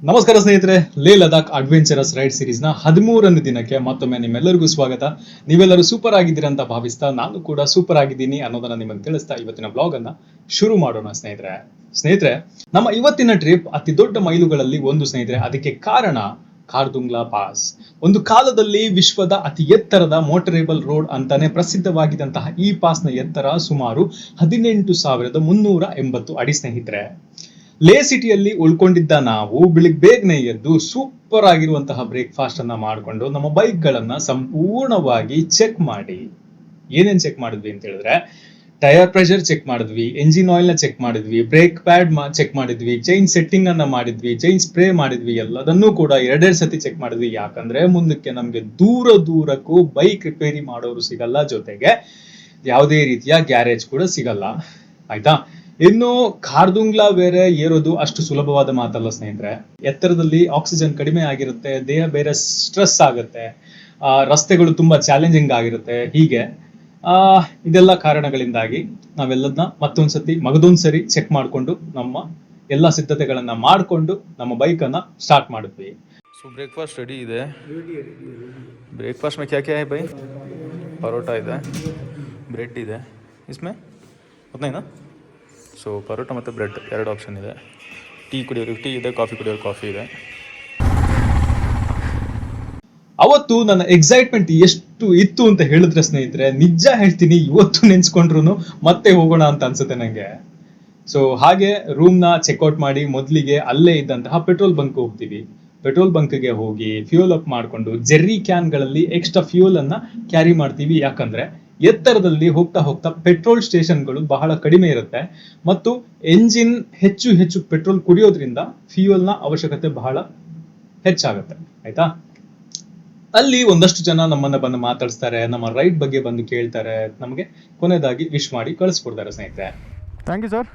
ನಮಸ್ಕಾರ ಸ್ನೇಹಿತರೆ, ಲೇ ಲದಾಖ್ ಅಡ್ವೆಂಚರಸ್ ರೈಡ್ ಸೀರೀಸ್ ನ 13ನೇ ದಿನಕ್ಕೆ ಮತ್ತೊಮ್ಮೆ ನಿಮ್ಮೆಲ್ಲರಿಗೂ ಸ್ವಾಗತ. ನೀವೆಲ್ಲರೂ ಸೂಪರ್ ಆಗಿದ್ದೀರಾ ಅಂತ ಭಾವಿಸ್ತಾ ನಾನು ಕೂಡ ಸೂಪರ್ ಆಗಿದ್ದೀನಿ ಅನ್ನೋದನ್ನ ನಿಮಗೆ ತಿಳಿಸ್ತಾ ಇವತ್ತಿನ ಬ್ಲಾಗ್ ಅನ್ನ ಶುರು ಮಾಡೋಣ. ಸ್ನೇಹಿತರೆ, ನಮ್ಮ ಇವತ್ತಿನ ಟ್ರಿಪ್ ಅತಿ ದೊಡ್ಡ ಮೈಲುಗಳಲ್ಲಿ ಒಂದು ಸ್ನೇಹಿತರೆ. ಅದಕ್ಕೆ ಕಾರಣ ಖಾರ್ದುಂಗ್ಲಾ ಪಾಸ್. ಒಂದು ಕಾಲದಲ್ಲಿ ವಿಶ್ವದ ಅತಿ ಎತ್ತರದ ಮೋಟರೇಬಲ್ ರೋಡ್ ಅಂತಾನೆ ಪ್ರಸಿದ್ಧವಾಗಿದ್ದಂತಹ ಈ ಪಾಸ್ ನ ಎತ್ತರ ಸುಮಾರು 18,380 ಅಡಿ ಸ್ನೇಹಿತರೆ. ಲೇ ಸಿಟಿಯಲ್ಲಿ ಉಳ್ಕೊಂಡಿದ್ದ ನಾವು ಬೆಳಿಗ್ಗೆ ಬೇಗನೆ ಎದ್ದು ಸೂಪರ್ ಆಗಿರುವಂತಹ ಬ್ರೇಕ್ಫಾಸ್ಟ್ ಅನ್ನ ಮಾಡಿಕೊಂಡು ನಮ್ಮ ಬೈಕ್ ಗಳನ್ನ ಸಂಪೂರ್ಣವಾಗಿ ಚೆಕ್ ಮಾಡಿ, ಏನೇನ್ ಚೆಕ್ ಮಾಡಿದ್ವಿ ಅಂತ ಹೇಳಿದ್ರೆ, ಟೈರ್ ಪ್ರೆಷರ್ ಚೆಕ್ ಮಾಡಿದ್ವಿ, ಎಂಜಿನ್ ಆಯಿಲ್ ನ ಚೆಕ್ ಮಾಡಿದ್ವಿ, ಬ್ರೇಕ್ ಪ್ಯಾಡ್ ಚೆಕ್ ಮಾಡಿದ್ವಿ, ಚೈನ್ ಸೆಟ್ಟಿಂಗ್ ಅನ್ನ ಮಾಡಿದ್ವಿ, ಚೈನ್ ಸ್ಪ್ರೇ ಮಾಡಿದ್ವಿ. ಎಲ್ಲದನ್ನೂ ಕೂಡ ಎರಡೆರಡು ಸತಿ ಚೆಕ್ ಮಾಡಿದ್ವಿ. ಯಾಕಂದ್ರೆ ಮುಂದಕ್ಕೆ ನಮ್ಗೆ ದೂರಕ್ಕೂ ಬೈಕ್ ರಿಪೇರಿ ಮಾಡೋರು ಸಿಗಲ್ಲ, ಜೊತೆಗೆ ಯಾವುದೇ ರೀತಿಯ ಗ್ಯಾರೇಜ್ ಕೂಡ ಸಿಗಲ್ಲ. ಆಯ್ತಾ? ಇನ್ನು ಖಾರ್ದುಂಗ್ಲಾ ಬೇರೆ ಏರೋದು ಅಷ್ಟು ಸುಲಭವಾದ ಮಾತಲ್ಲ ಸ್ನೇಹಿತರೆ. ಎತ್ತರದಲ್ಲಿ ಆಕ್ಸಿಜನ್ ಕಡಿಮೆ ಆಗಿರುತ್ತೆ, ದೇಹ ಬೇರೆ ಸ್ಟ್ರೆಸ್ ಆಗುತ್ತೆ, ರಸ್ತೆಗಳು ತುಂಬಾ ಚಾಲೆಂಜಿಂಗ್ ಆಗಿರುತ್ತೆ. ಹೀಗೆ ಇದೆಲ್ಲ ಕಾರಣಗಳಿಂದಾಗಿ ನಾವೆಲ್ಲದನ್ನ ಮಗದೊಂದ್ಸರಿ ಚೆಕ್ ಮಾಡಿಕೊಂಡು ನಮ್ಮ ಎಲ್ಲ ಸಿದ್ಧತೆಗಳನ್ನ ಮಾಡಿಕೊಂಡು ನಮ್ಮ ಬೈಕ್ ಅನ್ನ ಸ್ಟಾರ್ಟ್ ಮಾಡಿದ್ವಿ. ಸೊ ಬ್ರೇಕ್ಫಾಸ್ಟ್ ರೆಡಿ ಇದೆ. ಬ್ರೇಕ್ಫಾಸ್ಟ್ में क्या क्या है भाई? ಪರೋಟ ಇದೆ, ಬ್ರೆಡ್ ಇದೆ, इसमें उतना ही ना. ಸೊ ಪರೋಟ ಮತ್ತು ಬ್ರೆಡ್ ಎರಡು ಆಪ್ಷನ್ ಇದೆ. ಟೀ ಕುಡಿಯೋರಿಗೆ ಟೀ ಇದೆ, ಕಾಫಿ ಕುಡಿಯೋರು ಕಾಫಿ ಇದೆ. ಅವತ್ತು ನನ್ನ ಎಕ್ಸೈಟ್ಮೆಂಟ್ ಎಷ್ಟು ಇತ್ತು ಅಂತ ಹೇಳಿದ್ರೆ ಸ್ನೇಹಿತರೆ, ನಿಜ ಹೇಳ್ತೀನಿ, ಇವತ್ತು ನೆನ್ಸ್ಕೊಂಡ್ರು ಮತ್ತೆ ಹೋಗೋಣ ಅಂತ ಅನ್ಸುತ್ತೆ ನಂಗೆ. ಸೊ ಹಾಗೆ ರೂಮ್ ನ ಚೆಕ್ಔಟ್ ಮಾಡಿ ಮೊದಲಿಗೆ ಅಲ್ಲೇ ಇದ್ದಂತಹ ಪೆಟ್ರೋಲ್ ಬಂಕ್ ಹೋಗ್ತೀವಿ. ಪೆಟ್ರೋಲ್ ಬಂಕ್ಗೆ ಹೋಗಿ ಫ್ಯೂಲ್ ಅಪ್ ಮಾಡಿಕೊಂಡು ಜೆರ್ರಿ ಕ್ಯಾನ್ ಗಳಲ್ಲಿ ಎಕ್ಸ್ಟ್ರಾ ಫ್ಯೂಲ್ ಅನ್ನ ಕ್ಯಾರಿ ಮಾಡ್ತೀವಿ. ಯಾಕಂದ್ರೆ ಎತ್ತರದಲ್ಲಿ ಹೋಗ್ತಾ ಪೆಟ್ರೋಲ್ ಸ್ಟೇಷನ್ಗಳು ಬಹಳ ಕಡಿಮೆ ಇರುತ್ತೆ ಮತ್ತು ಎಂಜಿನ್ ಹೆಚ್ಚು ಪೆಟ್ರೋಲ್ ಕುಡಿಯೋದ್ರಿಂದ ಫ್ಯೂಯಲ್ ನ ಅವಶ್ಯಕತೆ ಬಹಳ ಹೆಚ್ಚಾಗುತ್ತೆ. ಆಯ್ತಾ? ಅಲ್ಲಿ ಒಂದಷ್ಟು ಜನ ನಮ್ಮನ್ನ ಬಂದು ಮಾತಾಡಿಸ್ತಾರೆ, ನಮ್ಮ ರೈಡ್ ಬಗ್ಗೆ ಬಂದು ಕೇಳ್ತಾರೆ, ನಮಗೆ ಕೊನೆಯದಾಗಿ ವಿಶ್ ಮಾಡಿ ಕಳಿಸ್ಕೊಡ್ತಾರೆ ಸ್ನೇಹಿತರೆ. Thank you sir.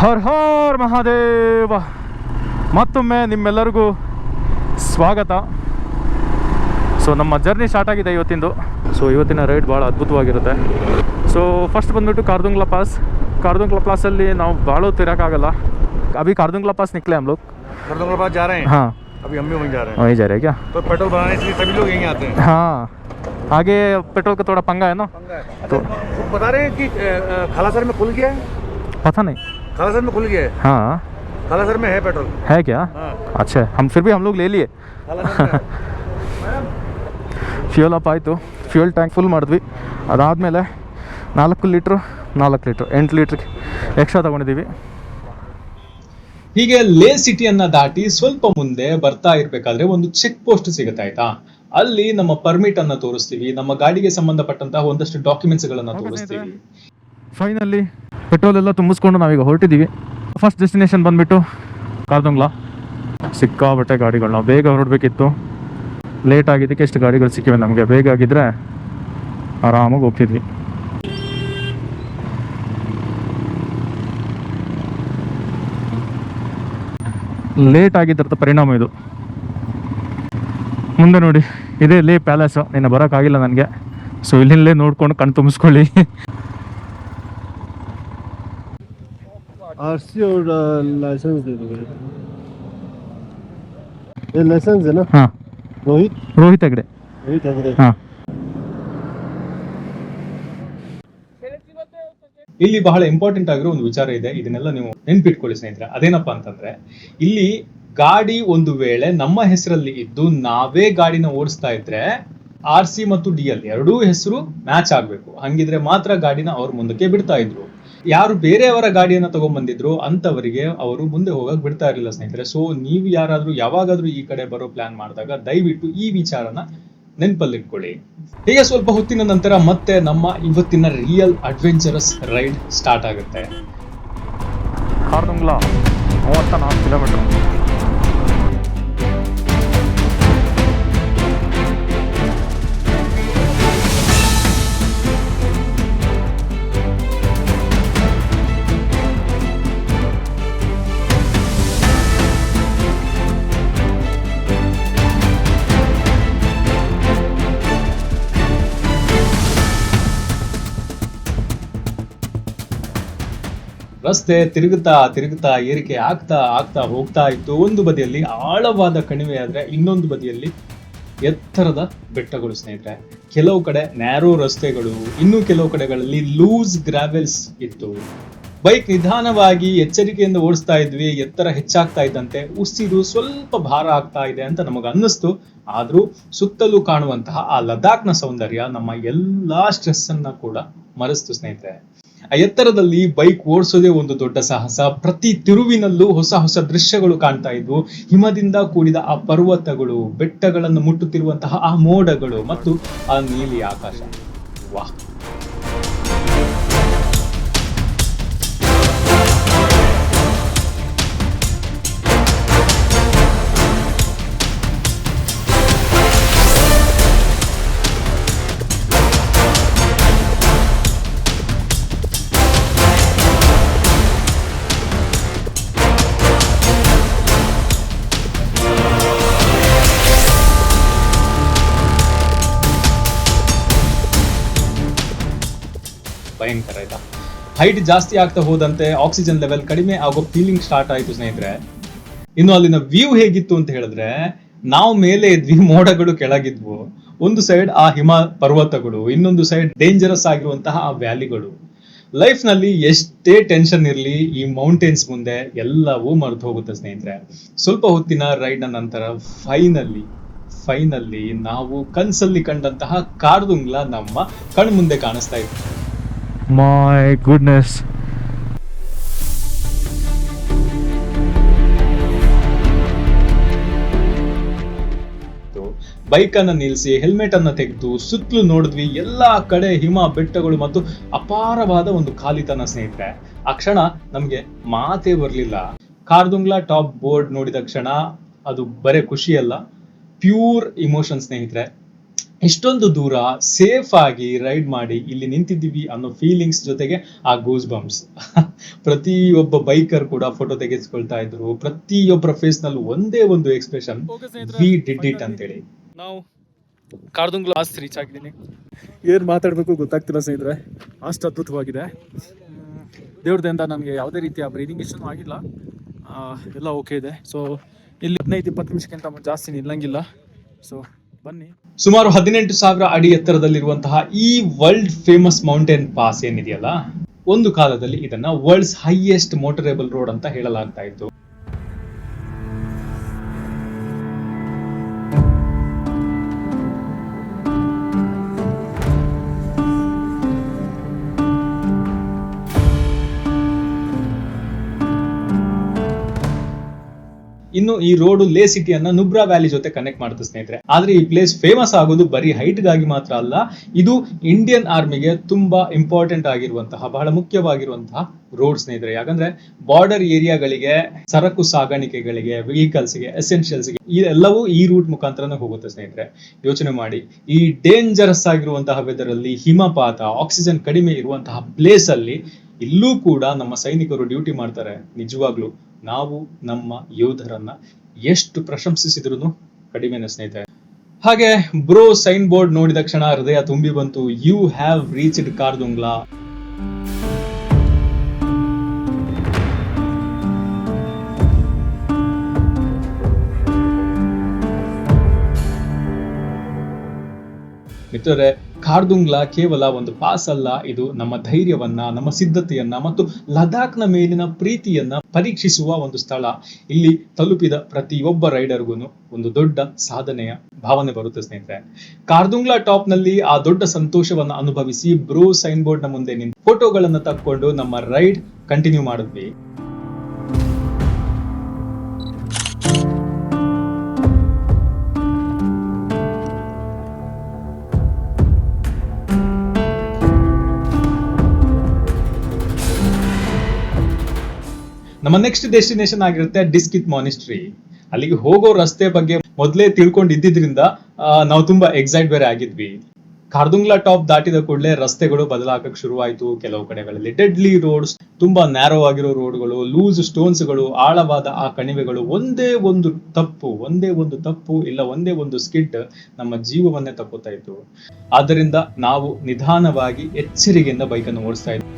Har Har Mahadeva. ಮತ್ತೊಮ್ಮೆ ನಿಮ್ಮೆಲ್ಲರಿಗೂ ಸ್ವಾಗತ. ಸೊ ನಮ್ಮ ಜರ್ನಿ ಸ್ಟಾರ್ಟ್ ಆಗಿದೆ ಇವತ್ತಿಂದು. ಸೊ ಇವತ್ತಿನ ರೈಡ್ ಭಾಳ ಅದ್ಭುತವಾಗಿರುತ್ತೆ. ಸೊ ಫಸ್ಟ್ ಬಂದ್ಬಿಟ್ಟು ಖಾರ್ದುಂಗ್ಲಾ ಪಾಸಲ್ಲಿ ನಾವು ಭಾಳ ತಿರೋಕ್ಕಾಗಲ್ಲ. अभी ಖಾರ್ದುಂಗ್ಲಾ पास निकले हम लोग. खरदुंगला पास जा रहे हैं. हाँ, अभी हम भी वहीं जा रहे हैं. वहीं जा रहे हैं क्या? तो पेट्रोल भराने के लिए सभी लोग यहीं आते हैं. हाँ, आगे पेट्रोल का थोड़ा पंगा है ना. तो बता रहे हैं कि खालासर में खुल गया है. पता नहीं. खालासर में खुल गया है. हाँ, खालासर में है पेट्रोल. है क्या? हाँ. अच्छा, फिर भी हम लोग ले लिए. ಫ್ಯೂಲ್ ಅಪ್ ಆಯಿತು. ಫ್ಯೂಲ್ ಟ್ಯಾಂಕ್ ಫುಲ್ ಮಾಡಿದ್ವಿ. ಅದಾದಮೇಲೆ 4 ಲೀಟ್ರ್ 8 ಲೀಟ್ರಿಗೆ ಎಕ್ಸ್ಟ್ರಾ ತೊಗೊಂಡಿದ್ದೀವಿ. ಹೀಗೆ ಲೇ ಸಿಟಿಯನ್ನ ದಾಟಿ ಸ್ವಲ್ಪ ಮುಂದೆ ಬರ್ತಾ ಇರ್ಬೇಕಾದ್ರೆ ಒಂದು ಚೆಕ್ ಪೋಸ್ಟ್ ಸಿಗುತ್ತೆ. ಆಯ್ತಾ? ಅಲ್ಲಿ ನಮ್ಮ ಪರ್ಮಿಟ್ ಅನ್ನ ತೋರಿಸ್ತೀವಿ, ನಮ್ಮ ಗಾಡಿಗೆ ಸಂಬಂಧಪಟ್ಟಂತಹ ಒಂದಷ್ಟು ಡಾಕ್ಯುಮೆಂಟ್ಸ್ ಗಳನ್ನ ತೋರಿಸ್ತೀವಿ. ಫೈನಲಿ ಪೆಟ್ರೋಲ್ ಎಲ್ಲ ತುಂಬಿಸ್ಕೊಂಡು ನಾವೀಗ ಹೊರಟಿದ್ದೀವಿ. ಫಸ್ಟ್ ಡೆಸ್ಟಿನೇಷನ್ ಬಂದ್ಬಿಟ್ಟು ಖಾರ್ದುಂಗ್ಲಾ. ಸಿಕ್ಕಾಬಟ್ಟೆ ಗಾಡಿಗಳು, ನಾವು ಬೇಗ ಹೊರಡಬೇಕಿತ್ತು. ಲೇಟ್ ಆಗಿದ್ದಕ್ಕೆ ಎಷ್ಟು ಗಾಡಿಗಳು ಸಿಕ್ಕಿವೆ ನಮಗೆ. ಬೇಗ ಆಗಿದ್ರೆ ಆರಾಮಾಗಿ ಹೋಗ್ತಿದ್ವಿ. ಲೇಟ್ ಆಗಿದ್ರದ ಪರಿಣಾಮ ಇದು. ಮುಂದೆ ನೋಡಿ, ಇದೇ ಲೇ ಪ್ಯಾಲೇಸು. ನಿನ್ನ ಬರೋಕ್ಕಾಗಿಲ್ಲ ನನಗೆ. ಸೊ ಇಲ್ಲಿಂದಲೇ ನೋಡ್ಕೊಂಡು ಕಣ್ ತುಂಬಿಸ್ಕೊಳ್ಳಿ. आरसी और लाइसेंस दे दो. ये लाइसेंस है ना? हाँ, रोहित हेगड़े. हाँ, ಇಲ್ಲಿ ಬಹಳ ಇಂಪಾರ್ಟೆಂಟ್ ಆಗಿರೋ ಒಂದು ವಿಚಾರ ಇದೆ. ಇದನ್ನೆಲ್ಲ ನೀವು ನೆನ್ಪಿಟ್ಕೊಳ್ಳಿ ಸ್ನೇಹಿತರೆ. ಅದೇನಪ್ಪಾ ಅಂತಂದ್ರೆ, ಇಲ್ಲಿ ಗಾಡಿ ಒಂದು ವೇಳೆ ನಮ್ಮ ಹೆಸರಲ್ಲಿ ಇದ್ದು ನಾವೇ ಗಾಡಿನ ಓಡಿಸ್ತಾ ಇದ್ರೆ RC ಮತ್ತು DL ಎರಡೂ ಹೆಸರು ಮ್ಯಾಚ್ ಆಗ್ಬೇಕು. ಹಂಗಿದ್ರೆ ಮಾತ್ರ ಗಾಡಿನ ಅವ್ರ ಮುಂದಕ್ಕೆ ಬಿಡ್ತಾ ಇದ್ರು. ಯಾರು ಬೇರೆಯವರ ಗಾಡಿಯನ್ನ ತಗೊಂಡ್ಬಂದಿದ್ರು ಅಂತವರಿಗೆ ಅವರು ಮುಂದೆ ಹೋಗಕ್ ಬಿಡ್ತಾ ಇರಲಿಲ್ಲ ಸ್ನೇಹಿತರೆ. ಸೊ ನೀವು ಯಾರಾದ್ರೂ ಯಾವಾಗಾದ್ರೂ ಈ ಕಡೆ ಬರೋ ಪ್ಲಾನ್ ಮಾಡಿದಾಗ ದಯವಿಟ್ಟು ಈ ವಿಚಾರನ ನೆನಪಲ್ಲಿಟ್ಕೊಳ್ಳಿ. ಹೀಗೆ ಸ್ವಲ್ಪ ಹೊತ್ತಿನ ನಂತರ ಮತ್ತೆ ನಮ್ಮ ಇವತ್ತಿನ ರಿಯಲ್ ಅಡ್ವೆಂಚರಸ್ ರೈಡ್ ಸ್ಟಾರ್ಟ್ ಆಗುತ್ತೆ. ಖಾರ್ದುಂಗ್ಲಾ 34 ಕಿಲೋಮೀಟರ್. ರಸ್ತೆ ತಿರುಗುತ್ತಾ ಏರಿಕೆ ಆಗ್ತಾ ಹೋಗ್ತಾ ಇತ್ತು. ಒಂದು ಬದಿಯಲ್ಲಿ ಆಳವಾದ ಕಣಿವೆ ಆದ್ರೆ ಇನ್ನೊಂದು ಬದಿಯಲ್ಲಿ ಎತ್ತರದ ಬೆಟ್ಟಗಳು ಸ್ನೇಹಿತರೆ. ಕೆಲವು ಕಡೆ ನ್ಯಾರೋ ರಸ್ತೆಗಳು, ಇನ್ನು ಕೆಲವು ಕಡೆಗಳಲ್ಲಿ ಲೂಸ್ ಗ್ರಾವೆಲ್ಸ್ ಇತ್ತು. ಬೈಕ್ ನಿಧಾನವಾಗಿ ಎಚ್ಚರಿಕೆಯಿಂದ ಓಡಿಸ್ತಾ ಇದ್ವಿ. ಎತ್ತರ ಹೆಚ್ಚಾಗ್ತಾ ಇದ್ದಂತೆ ಉಸಿರು ಸ್ವಲ್ಪ ಭಾರ ಆಗ್ತಾ ಇದೆ ಅಂತ ನಮಗೆ ಅನ್ನಿಸ್ತು. ಆದ್ರೂ ಸುತ್ತಲೂ ಕಾಣುವಂತಹ ಆ ಲದಾಖ್ನ ಸೌಂದರ್ಯ ನಮ್ಮ ಎಲ್ಲಾ ಸ್ಟ್ರೆಸ್ ಅನ್ನ ಕೂಡ ಮರೆಸ್ತು ಸ್ನೇಹಿತರೆ. ಆ ಎತ್ತರದಲ್ಲಿ ಬೈಕ್ ಓಡಿಸೋದೇ ಒಂದು ದೊಡ್ಡ ಸಾಹಸ. ಪ್ರತಿ ತಿರುವಿನಲ್ಲೂ ಹೊಸ ದೃಶ್ಯಗಳು ಕಾಣ್ತಾ ಇದ್ವು. ಹಿಮದಿಂದ ಕೂಡಿದ ಆ ಪರ್ವತಗಳು, ಬೆಟ್ಟಗಳನ್ನು ಮುಟ್ಟುತ್ತಿರುವಂತಹ ಆ ಮೋಡಗಳು ಮತ್ತು ಆ ನೀಲಿ ಆಕಾಶ. ವಾಹ್! ಭಯಂಕರ ಆಯ್ತಾ. ಹೈಟ್ ಜಾಸ್ತಿ ಆಗ್ತಾ ಹೋದಂತೆ ಆಕ್ಸಿಜನ್ ಲೆವೆಲ್ ಕಡಿಮೆ ಆಗೋ ಫೀಲಿಂಗ್ ಸ್ಟಾರ್ಟ್ ಆಯ್ತು ಸ್ನೇಹಿತರೆ. ಇನ್ನು ಅಲ್ಲಿನ ವ್ಯೂ ಹೇಗಿತ್ತು ಅಂತ ಹೇಳಿದ್ರೆ, ನಾವು ಮೇಲೆ ಇದ್ವಿ, ಮೋಡಗಳು ಕೆಳಗಿದ್ವು. ಒಂದು ಸೈಡ್ ಆ ಹಿಮ ಪರ್ವತಗಳು, ಇನ್ನೊಂದು ಸೈಡ್ ಡೇಂಜರಸ್ ಆಗಿರುವಂತಹ ಆ ವ್ಯಾಲಿಗಳು. ಲೈಫ್ ನಲ್ಲಿ ಎಷ್ಟೇ ಟೆನ್ಷನ್ ಇರ್ಲಿ, ಈ ಮೌಂಟೇನ್ಸ್ ಮುಂದೆ ಎಲ್ಲವೂ ಮರೆತು ಹೋಗುತ್ತೆ ಸ್ನೇಹಿತರೆ. ಸ್ವಲ್ಪ ಹೊತ್ತಿನ ರೈಡ್ ನ ನಂತರ ಫೈನಲ್ಲಿ ನಾವು ಕನ್ಸಲ್ಲಿ ಕಂಡಂತಹ ಕಾರ್ದುಂಗ್ಲಾ ನಮ್ಮ ಕಣ್ಮುಂದೆ ಕಾಣಿಸ್ತಾ ಇತ್ತು. My goodness. ಬೈಕ್ ಅನ್ನ ನಿಲ್ಲಿಸಿ ಹೆಲ್ಮೆಟ್ ಅನ್ನ ತೆಗೆದು ಸುತ್ತಲೂ ನೋಡಿದ್ವಿ. ಎಲ್ಲಾ ಕಡೆ ಹಿಮ, ಬೆಟ್ಟಗಳು ಮತ್ತು ಅಪಾರವಾದ ಒಂದು ಖಾಲಿತನ ಸ್ನೇಹಿತರೆ. ಆ ಕ್ಷಣ ನಮ್ಗೆ ಮಾತೇ ಬರ್ಲಿಲ್ಲ. ಕಾರ್ದುಂಗ್ಲಾ ಟಾಪ್ ಬೋರ್ಡ್ ನೋಡಿದ ಕ್ಷಣ ಅದು ಬರೇ ಖುಷಿ ಅಲ್ಲ, ಪ್ಯೂರ್ ಇಮೋಷನ್ ಸ್ನೇಹಿತರೆ. ಇಷ್ಟೊಂದು ದೂರ ಸೇಫ್ ಆಗಿ ರೈಡ್ ಮಾಡಿ ಇಲ್ಲಿ ನಿಂತಿದ್ದೀವಿ ಅನ್ನೋ ಫೀಲಿಂಗ್ಸ್ ಜೊತೆಗೆ ಆ ಗೂಸ್ ಬಂಪ್ಸ್. ಪ್ರತಿಯೊಬ್ಬ ಬೈಕರ್ ಕೂಡ ಫೋಟೋ ತೆಗೆಸ್ಕೊಳ್ತಾ ಇದ್ರು. ಪ್ರತಿಯೊಬ್ಬರ ಫೇಸ್ ನಲ್ಲಿ ಒಂದೇ ಒಂದು ಎಕ್ಸ್ಪ್ರೆಷನ್, ವಿ ಡಿಡ್ ಇಟ್ ಅಂತೇಳಿ. ನಾವು ಕಾರ್ದುಂಗ್ಲಾ ರೀಚ್ ಆಗಿದ್ದೀನಿ. ಏನು ಮಾತಾಡಬೇಕು ಗೊತ್ತಾಗ್ತಿಲ್ಲ ಸ್ನೇಹಿತರೆ, ಅಷ್ಟು ಅದ್ಭುತವಾಗಿದೆ. ದೇವ್ರದಿಂದ ನನಗೆ ಯಾವುದೇ ರೀತಿಯ ಬ್ರೀದಿಂಗ್ ಇಶ್ಯೂನೂ ಆಗಿಲ್ಲ, ಎಲ್ಲ ಓಕೆ ಇದೆ. ಸೊ ಇಲ್ಲಿ 15-20 ನಿಮಿಷಕ್ಕಿಂತ ಜಾಸ್ತಿ ನಿಲ್ಲಂಗಿಲ್ಲ. ಸೊ ಬನ್ನಿ. ಸುಮಾರು 18,000 ಅಡಿ ಎತ್ತರದಲ್ಲಿರುವಂತಹ ಈ ವರ್ಲ್ಡ್ ಫೇಮಸ್ ಮೌಂಟೇನ್ ಪಾಸ್ ಏನಿದೆಯಲ್ಲ, ಒಂದು ಕಾಲದಲ್ಲಿ ಇದನ್ನ ವರ್ಲ್ಡ್ಸ್ ಹೈಯೆಸ್ಟ್ ಮೋಟರೇಬಲ್ ರೋಡ್ ಅಂತ ಹೇಳಲಾಗ್ತಾ ಇತ್ತು. ಇನ್ನು ಈ ರೋಡ್ ಲೇ ಸಿಟಿಯನ್ನ ನುಬ್ರಾ ವ್ಯಾಲಿ ಜೊತೆ ಕನೆಕ್ಟ್ ಮಾಡುತ್ತೆ ಸ್ನೇಹಿತರೆ. ಆದ್ರೆ ಈ ಪ್ಲೇಸ್ ಫೇಮಸ್ ಆಗೋದು ಬರೀ ಹೈಟ್ ಗಾಗಿ ಮಾತ್ರ ಅಲ್ಲ, ಇದು ಇಂಡಿಯನ್ ಆರ್ಮಿಗೆ ತುಂಬಾ ಇಂಪಾರ್ಟೆಂಟ್ ಆಗಿರುವಂತಹ, ಬಹಳ ಮುಖ್ಯವಾಗಿರುವಂತಹ ರೋಡ್ ಸ್ನೇಹಿತರೆ. ಯಾಕಂದ್ರೆ ಬಾರ್ಡರ್ ಏರಿಯಾಗಳಿಗೆ, ಸರಕು ಸಾಗಾಣಿಕೆಗಳಿಗೆ, ವೆಹಿಕಲ್ಸ್ ಗೆ, ಎಸೆನ್ಷಿಯಲ್ಸ್ ಗೆ ಎಲ್ಲವೂ ಈ ರೂಟ್ ಮುಖಾಂತರನೇ ಹೋಗುತ್ತೆ ಸ್ನೇಹಿತರೆ. ಯೋಚನೆ ಮಾಡಿ, ಈ ಡೇಂಜರಸ್ ಆಗಿರುವಂತಹ ವೆದರ್ ಅಲ್ಲಿ, ಹಿಮಪಾತ, ಆಕ್ಸಿಜನ್ ಕಡಿಮೆ ಇರುವಂತಹ ಪ್ಲೇಸ್ ಅಲ್ಲಿ ಇಲ್ಲೂ ಕೂಡ ನಮ್ಮ ಸೈನಿಕರು ಡ್ಯೂಟಿ ಮಾಡ್ತಾರೆ. ನಿಜವಾಗ್ಲೂ ನಾವು ನಮ್ಮ ಯೋಧರನ್ನ ಎಷ್ಟು ಪ್ರಶಂಸಿಸಿದ್ರು ಕಡಿಮೆನ ಸ್ನೇಹಿತರೆ. ಹಾಗೆ ಬ್ರೋ ಸೈನ್ ಬೋರ್ಡ್ ನೋಡಿದ ಕ್ಷಣ ಹೃದಯ ತುಂಬಿ ಬಂತು. You have reached Khardung La. ಮಿತ್ರರೇ, ಕಾರ್ದುಂಗ್ಲಾ ಕೇವಲ ಒಂದು ಪಾಸ್ ಅಲ್ಲ, ಇದು ನಮ್ಮ ಧೈರ್ಯವನ್ನ, ನಮ್ಮ ಸಿದ್ಧತೆಯನ್ನ ಮತ್ತು ಲದಾಖ್ನ ಮೇಲಿನ ಪ್ರೀತಿಯನ್ನ ಪರೀಕ್ಷಿಸುವ ಒಂದು ಸ್ಥಳ. ಇಲ್ಲಿ ತಲುಪಿದ ಪ್ರತಿಯೊಬ್ಬ ರೈಡರ್ಗೂ ಒಂದು ದೊಡ್ಡ ಸಾಧನೆಯ ಭಾವನೆ ಬರುತ್ತೆ ಸ್ನೇಹಿತರೆ. ಕಾರ್ದುಂಗ್ಲಾ ಟಾಪ್ ನಲ್ಲಿ ಆ ದೊಡ್ಡ ಸಂತೋಷವನ್ನ ಅನುಭವಿಸಿ ಬ್ರೋ ಸೈನ್ ಬೋರ್ಡ್ ನ ಮುಂದೆ ನಿಂತು ಫೋಟೋಗಳನ್ನ ತಕ್ಕೊಂಡು ನಮ್ಮ ರೈಡ್ ಕಂಟಿನ್ಯೂ ಮಾಡಿದ್ವಿ. ನಮ್ಮ ನೆಕ್ಸ್ಟ್ ಡೆಸ್ಟಿನೇಷನ್ ಆಗಿರುತ್ತೆ ಡಿಸ್ಕಿತ್ ಮಾನಿಸ್ಟ್ರಿ. ಅಲ್ಲಿಗೆ ಹೋಗೋ ರಸ್ತೆ ಬಗ್ಗೆ ಮೊದಲೇ ತಿಳ್ಕೊಂಡಿದ್ದರಿಂದ ನಾವು ತುಂಬಾ ಎಕ್ಸೈಟ್ ಬೇರೆ ಆಗಿದ್ವಿ. ಕಾರ್ದುಂಗ್ಲಾ ಟಾಪ್ ದಾಟಿದ ಕೂಡಲೇ ರಸ್ತೆಗಳು ಬದಲಾಗಕ್ಕೆ ಶುರುವಾಯಿತು. ಕೆಲವು ಕಡೆಗಳಲ್ಲಿ ಡೆಡ್ಲಿ ರೋಡ್ಸ್, ತುಂಬಾ ನ್ಯಾರೋ ಆಗಿರೋ ರೋಡ್ಗಳು, ಲೂಸ್ ಸ್ಟೋನ್ಸ್ಗಳು, ಆಳವಾದ ಆ ಕಣಿವೆಗಳು. ಒಂದೇ ಒಂದು ತಪ್ಪು ಇಲ್ಲ ಒಂದೇ ಒಂದು ಸ್ಕಿಡ್ ನಮ್ಮ ಜೀವವನ್ನೇ ತಪ್ಪುತ್ತಾ ಇತ್ತು. ಆದ್ದರಿಂದ ನಾವು ನಿಧಾನವಾಗಿ ಎಚ್ಚರಿಕೆಯಿಂದ ಬೈಕನ್ನು ಓಡಿಸ್ತಾ ಇದ್ವಿ.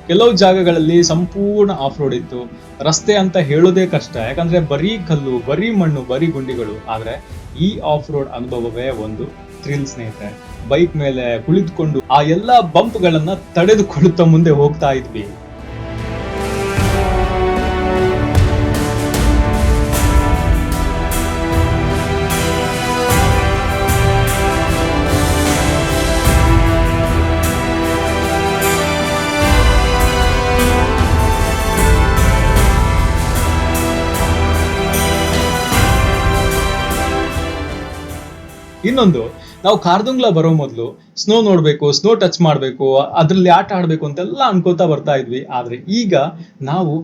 ಕೆಲವು ಜಾಗಗಳಲ್ಲಿ ಸಂಪೂರ್ಣ ಆಫ್ ರೋಡ್ ಇತ್ತು. ರಸ್ತೆ ಅಂತ ಹೇಳೋದೇ ಕಷ್ಟ, ಯಾಕಂದ್ರೆ ಬರೀ ಕಲ್ಲು, ಬರೀ ಮಣ್ಣು, ಬರೀ ಗುಂಡಿಗಳು. ಆದ್ರೆ ಈ ಆಫ್ ರೋಡ್ ಅನುಭವವೇ ಒಂದು ಥ್ರಿಲ್ ಸ್ನೇಹಿತರೆ. ಬೈಕ್ ಮೇಲೆ ಕುಳಿತುಕೊಂಡು ಆ ಎಲ್ಲಾ ಬಂಪ್ ಗಳನ್ನ ತಡೆದುಕೊಳ್ಳುತ್ತಾ ಮುಂದೆ ಹೋಗ್ತಾ ಇದ್ವಿ. ಇನ್ನೊಂದು, ನಾವು ಕಾರ್ದುಂಗ್ಲಾ ಬರೋ ಮೊದಲು ಸ್ನೋ ನೋಡ್ಬೇಕು, ಸ್ನೋ ಟಚ್ ಮಾಡ್ಬೇಕು, ಅದ್ರಲ್ಲಿ ಆಟ ಆಡ್ಬೇಕು ಅಂತೆಲ್ಲ ಅನ್ಕೋತಾ ಬರ್ತಾ ಇದ್ವಿ. ಆದ್ರೆ ಈಗ ನಾವು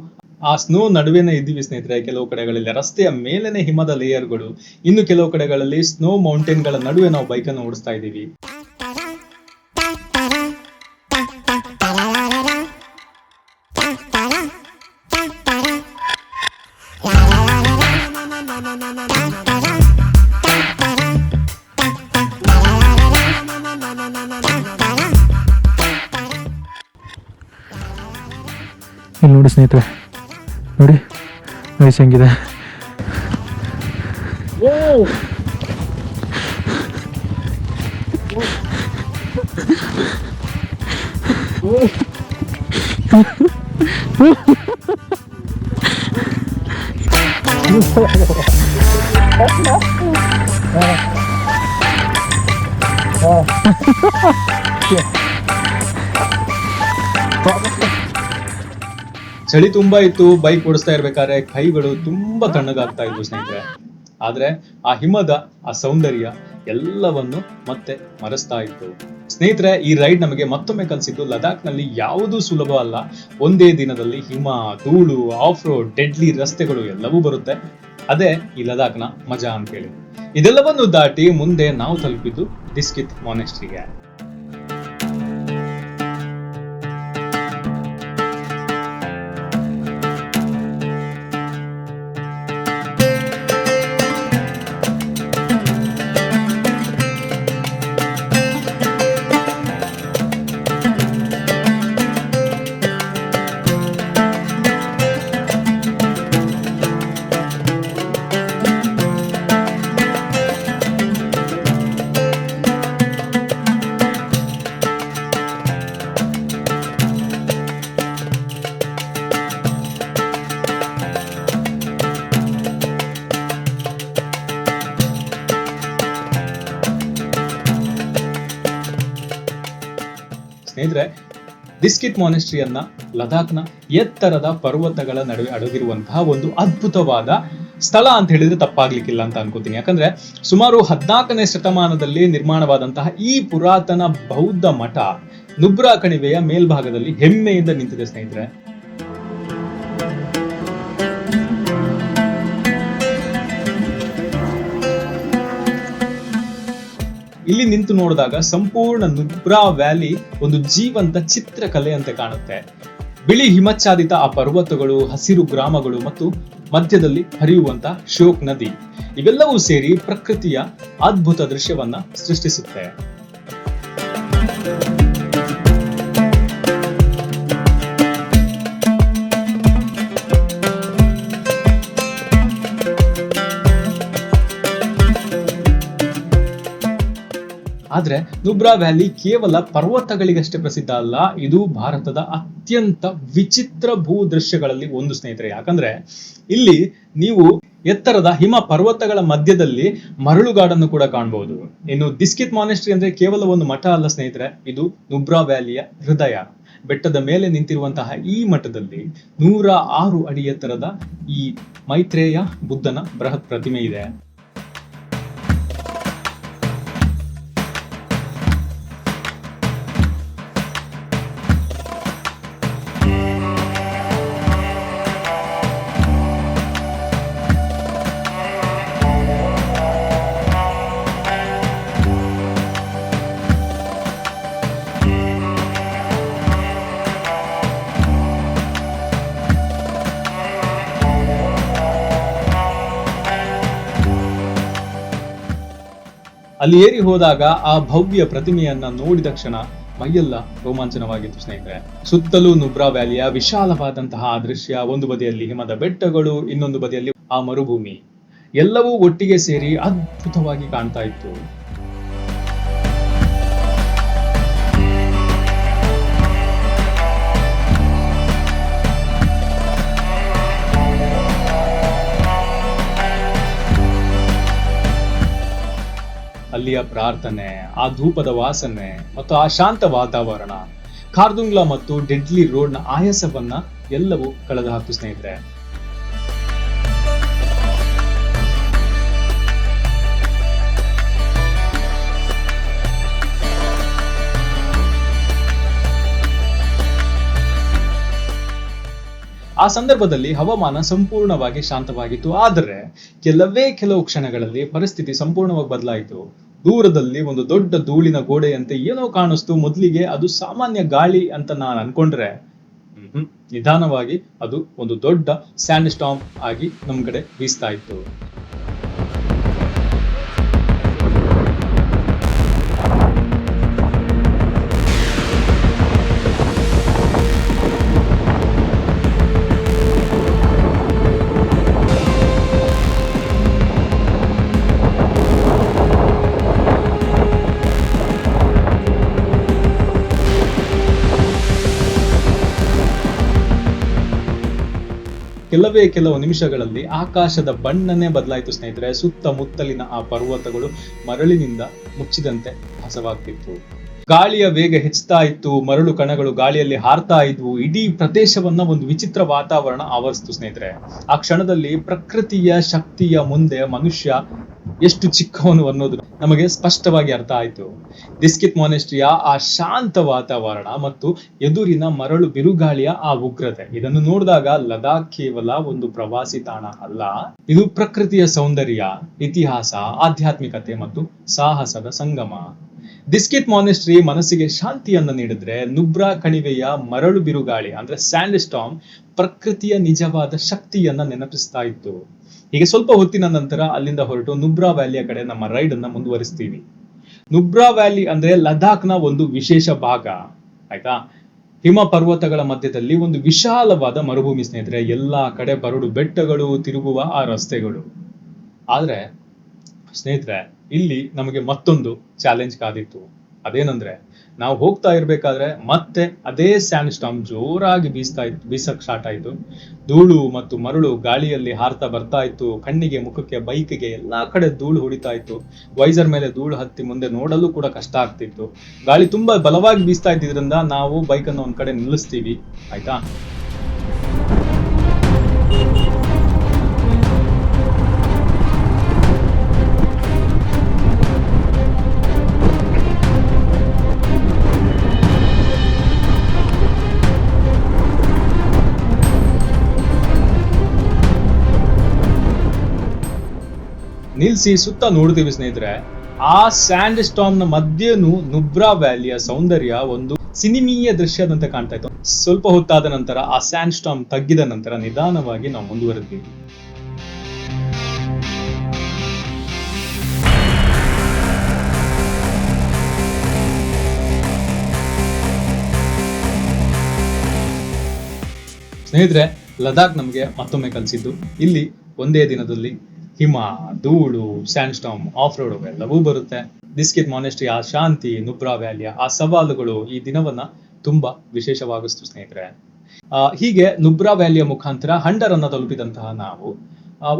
ಆ ಸ್ನೋ ನಡುವೆನೇ ಇದ್ದೀವಿ ಸ್ನೇಹಿತರೆ. ಕೆಲವು ಕಡೆಗಳಲ್ಲಿ ರಸ್ತೆಯ ಮೇಲೆನೆ ಹಿಮದ ಲೇಯರ್ಗಳು, ಇನ್ನು ಕೆಲವು ಕಡೆಗಳಲ್ಲಿ ಸ್ನೋ ಮೌಂಟೇನ್ ಗಳ ನಡುವೆ ನಾವು ಬೈಕ್ ಅನ್ನು ಓಡಿಸ್ತಾ ಇದ್ದೀವಿ. ಇಲ್ಲಿ ನೋಡಿ ಸ್ನೇಹಿತರೆ, ನೋಡಿ ಐಸ್ ಹೆಂಗಿದೆ. ಚಳಿ ತುಂಬಾ ಇತ್ತು. ಬೈಕ್ ಓಡಿಸ್ತಾ ಇರ್ಬೇಕಾದ್ರೆ ಕೈಗಳು ತುಂಬಾ ತಣ್ಣಗಾಗ್ತಾ ಇದ್ವು ಸ್ನೇಹಿತರೆ. ಆದ್ರೆ ಆ ಹಿಮದ ಆ ಸೌಂದರ್ಯ ಎಲ್ಲವನ್ನು ಮತ್ತೆ ಮರೆಸ್ತಾ ಇತ್ತು ಸ್ನೇಹಿತರೆ. ಈ ರೈಡ್ ನಮಗೆ ಮತ್ತೊಮ್ಮೆ ಕಲಿಸಿದ್ದು ಲದಾಖ್ ನಲ್ಲಿ ಯಾವುದೂ ಸುಲಭ ಅಲ್ಲ. ಒಂದೇ ದಿನದಲ್ಲಿ ಹಿಮ, ಧೂಳು, ಆಫ್ ರೋಡ್, ಡೆಡ್ಲಿ ರಸ್ತೆಗಳು ಎಲ್ಲವೂ ಬರುತ್ತೆ. ಅದೇ ಈ ಲದಾಖ್ನ ಮಜಾ ಅಂತ ಹೇಳಿ. ಇದೆಲ್ಲವನ್ನು ದಾಟಿ ಮುಂದೆ ನಾವು ತಲುಪಿದ್ದು ದಿಸ್ಕಿತ್ ಮಾನೆಸ್ಟ್ರಿಗೆ. ಸ್ನೇಹಿತರೆ, ದಿಸ್ಕಿತ್ ಮಾನೆಸ್ಟ್ರಿಯನ್ನ ಲದಾಖ್ನ ಎತ್ತರದ ಪರ್ವತಗಳ ನಡುವೆ ಅಡಗಿರುವಂತಹ ಒಂದು ಅದ್ಭುತವಾದ ಸ್ಥಳ ಅಂತ ಹೇಳಿದ್ರೆ ತಪ್ಪಾಗ್ಲಿಕ್ಕಿಲ್ಲ ಅಂತ ಅನ್ಕೋತೀನಿ. ಯಾಕಂದ್ರೆ ಸುಮಾರು 14ನೇ ಶತಮಾನದಲ್ಲಿ ನಿರ್ಮಾಣವಾದಂತಹ ಈ ಪುರಾತನ ಬೌದ್ಧ ಮಠ ನುಬ್ರಾ ಕಣಿವೆಯ ಮೇಲ್ಭಾಗದಲ್ಲಿ ಹೆಮ್ಮೆಯಿಂದ ನಿಂತಿದೆ ಸ್ನೇಹಿತರೆ. ಇಲ್ಲಿ ನಿಂತು ನೋಡಿದಾಗ ಸಂಪೂರ್ಣ ನುಬ್ರಾ ವ್ಯಾಲಿ ಒಂದು ಜೀವಂತ ಚಿತ್ರಕಲೆ ಅಂತೆ ಕಾಣುತ್ತೆ. ಬಿಳಿ ಹಿಮಚ್ಛಾದಿತ ಆ ಪರ್ವತಗಳು, ಹಸಿರು ಗ್ರಾಮಗಳು ಮತ್ತು ಮಧ್ಯದಲ್ಲಿ ಹರಿಯುವಂತ ಶೋಕ್ ನದಿ, ಇವೆಲ್ಲವೂ ಸೇರಿ ಪ್ರಕೃತಿಯ ಅದ್ಭುತ ದೃಶ್ಯವನ್ನ ಸೃಷ್ಟಿಸುತ್ತೆ. ಆದ್ರೆ ನುಬ್ರಾ ವ್ಯಾಲಿ ಕೇವಲ ಪರ್ವತಗಳಿಗಷ್ಟೇ ಪ್ರಸಿದ್ಧ ಅಲ್ಲ, ಇದು ಭಾರತದ ಅತ್ಯಂತ ವಿಚಿತ್ರ ಭೂ ದೃಶ್ಯಗಳಲ್ಲಿ ಒಂದು ಸ್ನೇಹಿತರೆ. ಯಾಕಂದ್ರೆ ಇಲ್ಲಿ ನೀವು ಎತ್ತರದ ಹಿಮ ಪರ್ವತಗಳ ಮಧ್ಯದಲ್ಲಿ ಮರಳುಗಾಡನ್ನು ಕೂಡ ಕಾಣಬಹುದು. ಇನ್ನು ದಿಸ್ಕಿತ್ ಮಾನೆಸ್ಟ್ರಿ ಅಂದ್ರೆ ಕೇವಲ ಒಂದು ಮಠ ಅಲ್ಲ ಸ್ನೇಹಿತರೆ, ಇದು ನುಬ್ರಾ ವ್ಯಾಲಿಯ ಹೃದಯ. ಬೆಟ್ಟದ ಮೇಲೆ ನಿಂತಿರುವಂತಹ ಈ ಮಠದಲ್ಲಿ 106 ಅಡಿ ಎತ್ತರದ ಈ ಮೈತ್ರೇಯ ಬುದ್ಧನ ಬೃಹತ್ ಪ್ರತಿಮೆ ಇದೆ. ಅಲ್ಲಿ ಏರಿ ಹೋದಾಗ ಆ ಭವ್ಯ ಪ್ರತಿಮೆಯನ್ನ ನೋಡಿದ ಕ್ಷಣ ಮೈಯೆಲ್ಲ ರೋಮಾಂಚನವಾಗಿತ್ತು ಸ್ನೇಹಿತರೆ. ಸುತ್ತಲೂ ನುಬ್ರಾ ವ್ಯಾಲಿಯ ವಿಶಾಲವಾದಂತಹ ಆ ದೃಶ್ಯ, ಒಂದು ಬದಿಯಲ್ಲಿ ಹಿಮದ ಬೆಟ್ಟಗಳು, ಇನ್ನೊಂದು ಬದಿಯಲ್ಲಿ ಆ ಮರುಭೂಮಿ, ಎಲ್ಲವೂ ಒಟ್ಟಿಗೆ ಸೇರಿ ಅದ್ಭುತವಾಗಿ ಕಾಣ್ತಾ ಇತ್ತು. ಅಲ್ಲಿಯ ಪ್ರಾರ್ಥನೆ, ಆ ಧೂಪದ ವಾಸನೆ ಮತ್ತು ಆ ಶಾಂತ ವಾತಾವರಣ ಖಾರ್ದುಂಗ್ಲಾ ಮತ್ತು ಡೆಡ್ಲಿ ರೋಡ್ನ ಆಯಾಸವನ್ನ ಎಲ್ಲವೂ ಕಳೆದು ಹಾಕ್ತು ಸ್ನೇಹಿತರೆ. ಆ ಸಂದರ್ಭದಲ್ಲಿ ಹವಾಮಾನ ಸಂಪೂರ್ಣವಾಗಿ ಶಾಂತವಾಗಿತ್ತು. ಆದರೆ ಕೆಲವು ಕ್ಷಣಗಳಲ್ಲಿ ಪರಿಸ್ಥಿತಿ ಸಂಪೂರ್ಣವಾಗಿ ಬದಲಾಯಿತು. ದೂರದಲ್ಲಿ ಒಂದು ದೊಡ್ಡ ಧೂಳಿನ ಗೋಡೆಯಂತೆ ಏನೋ ಕಾಣಿಸ್ತು. ಮೊದಲಿಗೆ ಅದು ಸಾಮಾನ್ಯ ಗಾಳಿ ಅಂತ ನಾನು ಅನ್ಕೊಂಡ್ರೆ ನಿಧಾನವಾಗಿ ಅದು ಒಂದು ದೊಡ್ಡ ಸ್ಯಾಂಡ್ ಸ್ಟಾರ್ಮ್ ಆಗಿ ನಮ್ ಕಡೆ ಬೀಸ್ತಾ ಇತ್ತು. ಕೆಲವು ನಿಮಿಷಗಳಲ್ಲಿ ಆಕಾಶದ ಬಣ್ಣನೇ ಬದಲಾಯಿತು ಸ್ನೇಹಿತರೆ. ಸುತ್ತಮುತ್ತಲಿನ ಆ ಪರ್ವತಗಳು ಮರಳಿನಿಂದ ಮುಚ್ಚಿದಂತೆ ಭಾಸವಾಗ್ತಿತ್ತು. ಗಾಳಿಯ ವೇಗ ಹೆಚ್ಚುತ್ತಾ ಇತ್ತು. ಮರಳು ಕಣಗಳು ಗಾಳಿಯಲ್ಲಿ ಹಾರ್ತಾ ಇದ್ವು. ಇಡೀ ಪ್ರದೇಶವನ್ನ ಒಂದು ವಿಚಿತ್ರ ವಾತಾವರಣ ಆವರಿಸಿತು ಸ್ನೇಹಿತರೆ. ಆ ಕ್ಷಣದಲ್ಲಿ ಪ್ರಕೃತಿಯ ಶಕ್ತಿಯ ಮುಂದೆ ಮನುಷ್ಯ ಎಷ್ಟು ಚಿಕ್ಕವನು ಅನ್ನೋದು ನಮಗೆ ಸ್ಪಷ್ಟವಾಗಿ ಅರ್ಥ ಆಯ್ತು. ದಿಸ್ಕಿತ್ ಮಾನೆಸ್ಟ್ರಿಯ ಆ ಶಾಂತ ವಾತಾವರಣ ಮತ್ತು ಎದುರಿನ ಮರಳು ಬಿರುಗಾಳಿಯ ಆ ಉಗ್ರತೆ, ಇದನ್ನು ನೋಡಿದಾಗ ಲದಾಖ್ ಕೇವಲ ಒಂದು ಪ್ರವಾಸಿ ತಾಣ ಅಲ್ಲ, ಇದು ಪ್ರಕೃತಿಯ ಸೌಂದರ್ಯ, ಇತಿಹಾಸ, ಆಧ್ಯಾತ್ಮಿಕತೆ ಮತ್ತು ಸಾಹಸದ ಸಂಗಮ. ದಿಸ್ಕಿತ್ ಮಾನೆಸ್ಟ್ರಿ ಮನಸ್ಸಿಗೆ ಶಾಂತಿಯನ್ನು ನೀಡಿದ್ರೆ, ನುಬ್ರಾ ಕಣಿವೆಯ ಮರಳು ಬಿರುಗಾಳಿ ಅಂದ್ರೆ ಸ್ಯಾಂಡ್ ಸ್ಟಾರ್ಮ್ ಪ್ರಕೃತಿಯ ನಿಜವಾದ ಶಕ್ತಿಯನ್ನ ನೆನಪಿಸ್ತಾ ಇತ್ತು. ಹೀಗೆ ಸ್ವಲ್ಪ ಹೊತ್ತಿನ ನಂತರ ಅಲ್ಲಿಂದ ಹೊರಟು ನುಬ್ರಾ ವ್ಯಾಲಿಯ ಕಡೆ ನಮ್ಮ ರೈಡ್ ಅನ್ನ ಮುಂದುವರಿಸ್ತೀವಿ. ನುಬ್ರಾ ವ್ಯಾಲಿ ಅಂದ್ರೆ ಲದಾಖ್ನ ಒಂದು ವಿಶೇಷ ಭಾಗ, ಆಯ್ತಾ. ಹಿಮ ಪರ್ವತಗಳ ಮಧ್ಯದಲ್ಲಿ ಒಂದು ವಿಶಾಲವಾದ ಮರುಭೂಮಿ ಸ್ನೇಹಿತರೆ. ಎಲ್ಲಾ ಕಡೆ ಬರಡು ಬೆಟ್ಟಗಳು, ತಿರುಗುವ ಆ ರಸ್ತೆಗಳು. ಆದ್ರೆ ಸ್ನೇಹಿತರೆ, ಇಲ್ಲಿ ನಮಗೆ ಮತ್ತೊಂದು ಚಾಲೆಂಜ್ ಕಾದಿತ್ತು. ಅದೇನಂದ್ರೆ, ನಾವು ಹೋಗ್ತಾ ಇರ್ಬೇಕಾದ್ರೆ ಮತ್ತೆ ಅದೇ ಸ್ಯಾಂಡ್ ಸ್ಟಾರ್ಮ್ ಜೋರಾಗಿ ಬೀಸಕ್ ಸ್ಟಾರ್ಟ್ ಆಯ್ತು. ಧೂಳು ಮತ್ತು ಮರಳು ಗಾಳಿಯಲ್ಲಿ ಹಾರ್ತಾ ಬರ್ತಾ ಇತ್ತು. ಕಣ್ಣಿಗೆ, ಮುಖಕ್ಕೆ, ಬೈಕ್ಗೆ ಎಲ್ಲಾ ಕಡೆ ಧೂಳು ಹೊಡಿತಾ ಇತ್ತು. ವೈಸರ್ ಮೇಲೆ ಧೂಳು ಹತ್ತಿ ಮುಂದೆ ನೋಡಲು ಕೂಡ ಕಷ್ಟ ಆಗ್ತಿತ್ತು. ಗಾಳಿ ತುಂಬಾ ಬಲವಾಗಿ ಬೀಸ್ತಾ ಇದ್ದಿದ್ರಿಂದ ನಾವು ಬೈಕ್ ಅನ್ನು ಒಂದ್ ಕಡೆ ನಿಲ್ಲಿಸ್ತೀವಿ, ಆಯ್ತಾ. ನಿಲ್ಸಿ ಸುತ್ತ ನೋಡ್ತೀವಿ ಸ್ನೇಹಿತರೆ. ಆ ಸ್ಯಾಂಡ್ ಸ್ಟಾರ್ಮ್ ನ ಮಧ್ಯೆನೂ ನುಬ್ರಾ ವ್ಯಾಲಿಯ ಸೌಂದರ್ಯ ಒಂದು ಸಿನಿಮೀಯ ದೃಶ್ಯದಂತೆ ಕಾಣ್ತಾ ಇತ್ತು. ಸ್ವಲ್ಪ ಹೊತ್ತಾದ ನಂತರ ಆ ಸ್ಯಾಂಡ್ ಸ್ಟಾರ್ಮ್ ತಗ್ಗಿದ ನಂತರ ನಿಧಾನವಾಗಿ ನಾವು ಮುಂದುವರೆದ್ವಿ. ಸ್ನೇಹಿತರೆ, ಲದಾಖ್ ನಮಗೆ ಮತ್ತೊಮ್ಮೆ ಕಲಿಸಿದ್ದು, ಇಲ್ಲಿ ಒಂದೇ ದಿನದಲ್ಲಿ ಹಿಮ, ಧೂಳು, ಸ್ಯಾಂಡ್ ಸ್ಟಾರ್ಮ್, ಆಫ್ ರೋಡ್ ಎಲ್ಲವೂ ಬರುತ್ತೆ. ದಿಸ್ಕಿತ್ ಮಾನೆಸ್ಟ್ರಿ ಆ ಶಾಂತಿ, ನುಬ್ರಾ ವ್ಯಾಲಿಯ ಆ ಸವಾಲುಗಳು ಈ ದಿನವನ್ನ ತುಂಬಾ ವಿಶೇಷವಾಗಿಸ್ತು ಸ್ನೇಹಿತರೆ. ಹೀಗೆ ನುಬ್ರಾ ವ್ಯಾಲಿಯ ಮುಖಾಂತರ ಹಂಡರ್ ಅನ್ನ ತಲುಪಿದಂತಹ ನಾವು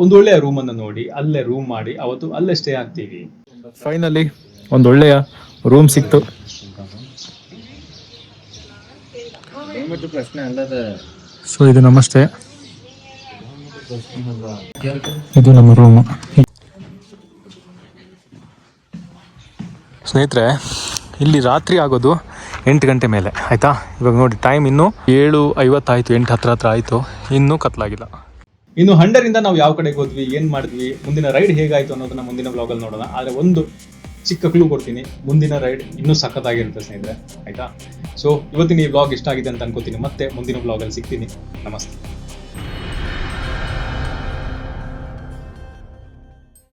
ಒಂದೊಳ್ಳೆಯ ರೂಮ್ ಅನ್ನು ನೋಡಿ ಅಲ್ಲೇ ರೂಮ್ ಮಾಡಿ ಅವತ್ತು ಅಲ್ಲೇ ಸ್ಟೇ ಆಗ್ತೀವಿ. ಫೈನಲಿ ಒಂದೊಳ್ಳೆಯ ರೂಮ್ ಸಿಕ್ತು. ಸೊ ಇದು ನಮಸ್ತೆ, ಇದು ನಮ್ಮ ರೂಮ್. ಸ್ನೇಹಿತರೆ, ಇಲ್ಲಿ ರಾತ್ರಿ ಆಗೋದು 8 ಗಂಟೆ ಮೇಲೆ, ಆಯ್ತಾ. ಇವಾಗ ನೋಡಿ ಟೈಮ್ ಇನ್ನು 7:50 ಆಯ್ತು, 8 ಹತ್ರ ಆಯ್ತು, ಇನ್ನೂ ಕತ್ಲಾಗಿಲ್ಲ. ಇನ್ನು ಹಂಡರಿಂದ ನಾವು ಯಾವ ಕಡೆಗೆ ಹೋದ್ವಿ, ಏನ್ ಮಾಡಿದ್ವಿ, ಮುಂದಿನ ರೈಡ್ ಹೇಗಾಯ್ತು ಅನ್ನೋದನ್ನ ಮುಂದಿನ ಬ್ಲಾಗ್ ಅಲ್ಲಿ ನೋಡೋಣ. ಆದ್ರೆ ಒಂದು ಚಿಕ್ಕ ಕ್ಲೂ ಕೊಡ್ತೀನಿ, ಮುಂದಿನ ರೈಡ್ ಇನ್ನೂ ಸಖತ್ತಾಗಿರುತ್ತೆ ಸ್ನೇಹಿತರೆ, ಆಯ್ತಾ. ಸೊ ಇವತ್ತಿನ ಈ ಬ್ಲಾಗ್ ಇಷ್ಟ ಆಗಿದೆ ಅಂತ ಅನ್ಕೋತೀನಿ. ಮತ್ತೆ ಮುಂದಿನ ಬ್ಲಾಗ್ ಅಲ್ಲಿ ಸಿಗ್ತೀನಿ. ನಮಸ್ತೆ.